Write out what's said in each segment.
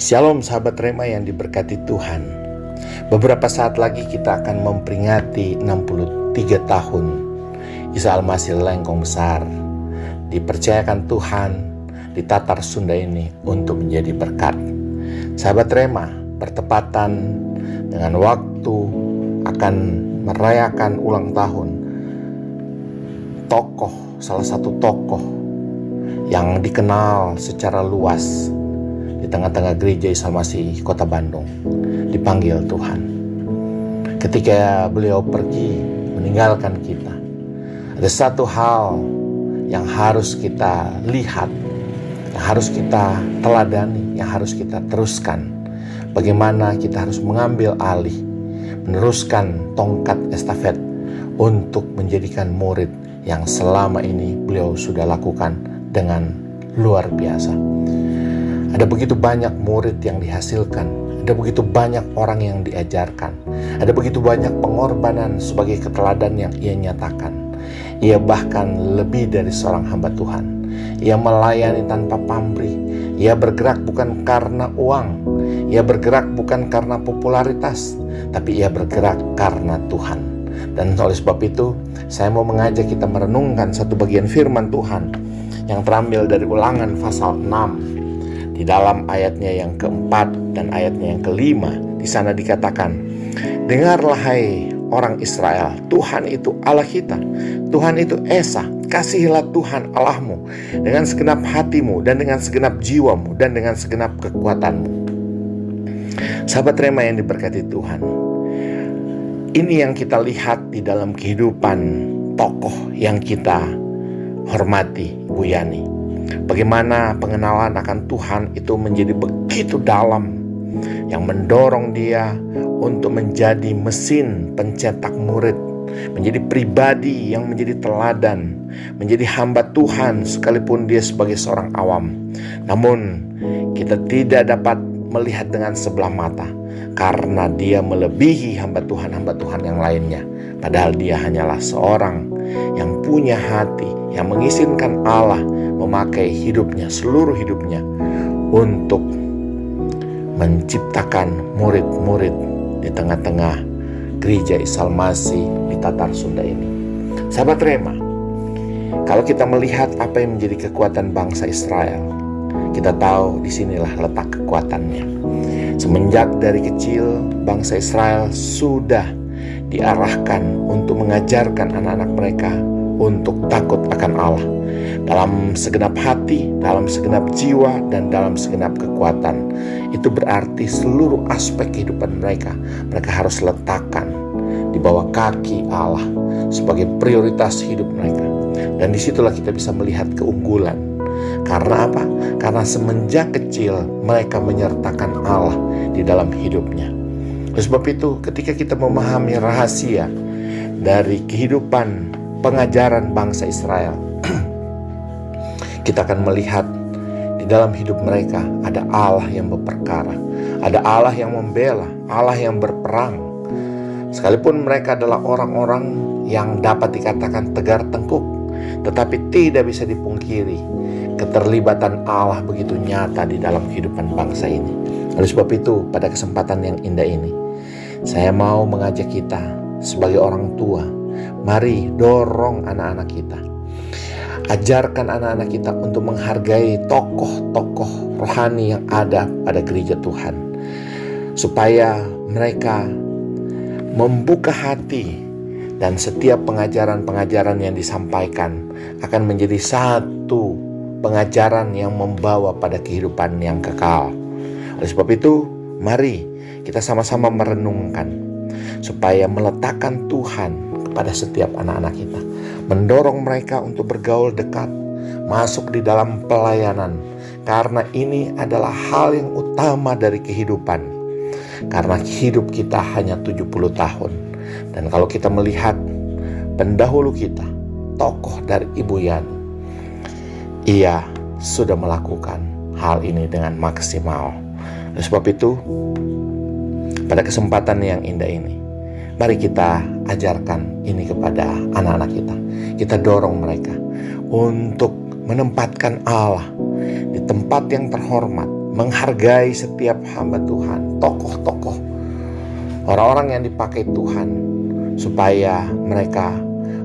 Shalom sahabat Rema yang diberkati Tuhan. Beberapa saat lagi kita akan memperingati 63 tahun Isa Al-Masih Lengkong Besar. Dipercayakan Tuhan di Tatar Sunda ini untuk menjadi berkat. Sahabat Rema, bertepatan dengan waktu akan merayakan ulang tahun salah satu tokoh yang dikenal secara luas di tengah-tengah gereja Isa Al-Masih Kota Bandung, dipanggil Tuhan. Ketika beliau pergi meninggalkan kita, ada satu hal yang harus kita lihat, yang harus kita teladani, yang harus kita teruskan. Bagaimana kita harus mengambil alih, meneruskan tongkat estafet untuk menjadikan murid yang selama ini beliau sudah lakukan dengan luar biasa. Ada begitu banyak murid yang dihasilkan, ada begitu banyak orang yang diajarkan, ada begitu banyak pengorbanan sebagai keteladan yang ia nyatakan. Ia bahkan lebih dari seorang hamba Tuhan. Ia melayani tanpa pamrih. Ia bergerak bukan karena uang. Ia bergerak bukan karena popularitas, tapi ia bergerak karena Tuhan. Dan oleh sebab itu, saya mau mengajak kita merenungkan satu bagian firman Tuhan yang terambil dari Ulangan pasal 6. Di dalam ayatnya yang keempat dan ayatnya yang kelima, di sana dikatakan, "Dengarlah hai orang Israel, Tuhan itu Allah kita, Tuhan itu Esa. Kasihilah Tuhan Allahmu dengan segenap hatimu dan dengan segenap jiwamu dan dengan segenap kekuatanmu." Sahabat Rema yang diberkati Tuhan, ini yang kita lihat di dalam kehidupan tokoh yang kita hormati, Ibu Yani. Bagaimana pengenalan akan Tuhan itu menjadi begitu dalam, yang mendorong dia untuk menjadi mesin pencetak murid, menjadi pribadi yang menjadi teladan, menjadi hamba Tuhan sekalipun dia sebagai seorang awam. Namun kita tidak dapat melihat dengan sebelah mata, karena dia melebihi hamba Tuhan yang lainnya. Padahal dia hanyalah seorang yang punya hati, yang mengizinkan Allah memakai hidupnya, seluruh hidupnya, untuk menciptakan murid-murid di tengah-tengah gereja Isa Al-Masih di Tatar Sunda ini. Sahabat Rema, kalau kita melihat apa yang menjadi kekuatan bangsa Israel, kita tahu disinilah letak kekuatannya. Semenjak dari kecil, bangsa Israel sudah diarahkan untuk mengajarkan anak-anak mereka untuk takut akan Allah dalam segenap hati, dalam segenap jiwa, dan dalam segenap kekuatan. Itu berarti seluruh aspek kehidupan mereka harus letakkan di bawah kaki Allah sebagai prioritas hidup mereka. Dan disitulah kita bisa melihat keunggulan. Karena apa? Karena semenjak kecil mereka menyertakan Allah di dalam hidupnya. Oleh sebab itu, ketika kita memahami rahasia dari kehidupan pengajaran bangsa Israel, kita akan melihat di dalam hidup mereka ada Allah yang berperkara, ada Allah yang membela, Allah yang berperang. Sekalipun mereka adalah orang-orang yang dapat dikatakan tegar tengkuk, tetapi tidak bisa dipungkiri keterlibatan Allah begitu nyata di dalam kehidupan bangsa ini. Oleh sebab itu, pada kesempatan yang indah ini, saya mau mengajak kita sebagai orang tua, mari dorong anak-anak kita. Ajarkan anak-anak kita untuk menghargai tokoh-tokoh rohani yang ada pada gereja Tuhan, supaya mereka membuka hati dan setiap pengajaran-pengajaran yang disampaikan akan menjadi satu pengajaran yang membawa pada kehidupan yang kekal. Oleh sebab itu, mari kita sama-sama merenungkan supaya meletakkan Tuhan kepada setiap anak-anak kita, mendorong mereka untuk bergaul dekat, masuk di dalam pelayanan, karena ini adalah hal yang utama dari kehidupan. Karena hidup kita hanya 70 tahun. Dan kalau kita melihat pendahulu kita, tokoh dari Ibu Yani, ia sudah melakukan hal ini dengan maksimal. Oleh sebab itu, pada kesempatan yang indah ini, mari kita ajarkan ini kepada anak-anak kita. Kita dorong mereka untuk menempatkan Allah di tempat yang terhormat, menghargai setiap hamba Tuhan, tokoh-tokoh, orang-orang yang dipakai Tuhan, supaya mereka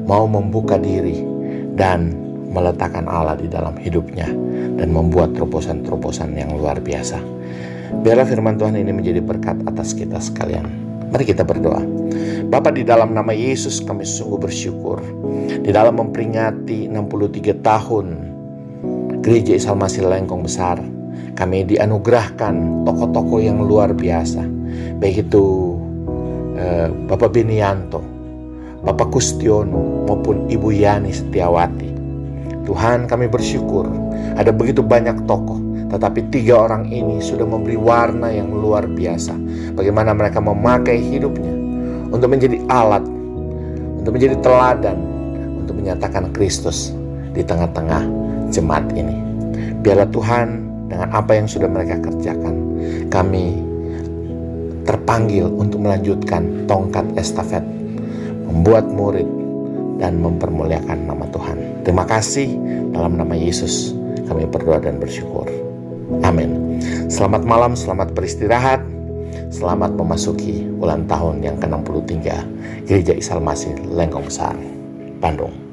mau membuka diri dan meletakkan Allah di dalam hidupnya dan membuat terobosan-terobosan yang luar biasa. Biarlah firman Tuhan ini menjadi berkat atas kita sekalian. Mari kita berdoa. Bapa, di dalam nama Yesus kami sungguh bersyukur. Di dalam memperingati 63 tahun Gereja Isa Al-Masih Lengkong Besar, kami dianugerahkan tokoh-tokoh yang luar biasa. Baik itu Bapak Benianto, Bapak Kustiono, maupun Ibu Yani Setiawati. Tuhan, kami bersyukur ada begitu banyak tokoh, tetapi 3 orang ini sudah memberi warna yang luar biasa. Bagaimana mereka memakai hidupnya untuk menjadi alat, untuk menjadi teladan, untuk menyatakan Kristus di tengah-tengah jemaat ini. Biarlah Tuhan, dengan apa yang sudah mereka kerjakan, kami terpanggil untuk melanjutkan tongkat estafet, membuat murid, dan mempermuliakan nama Tuhan. Terima kasih, dalam nama Yesus kami berdoa dan bersyukur. Amin. Selamat malam, selamat beristirahat, selamat memasuki ulang tahun yang ke-63 Gereja Isa Al-Masih Lengkong Besar, Bandung.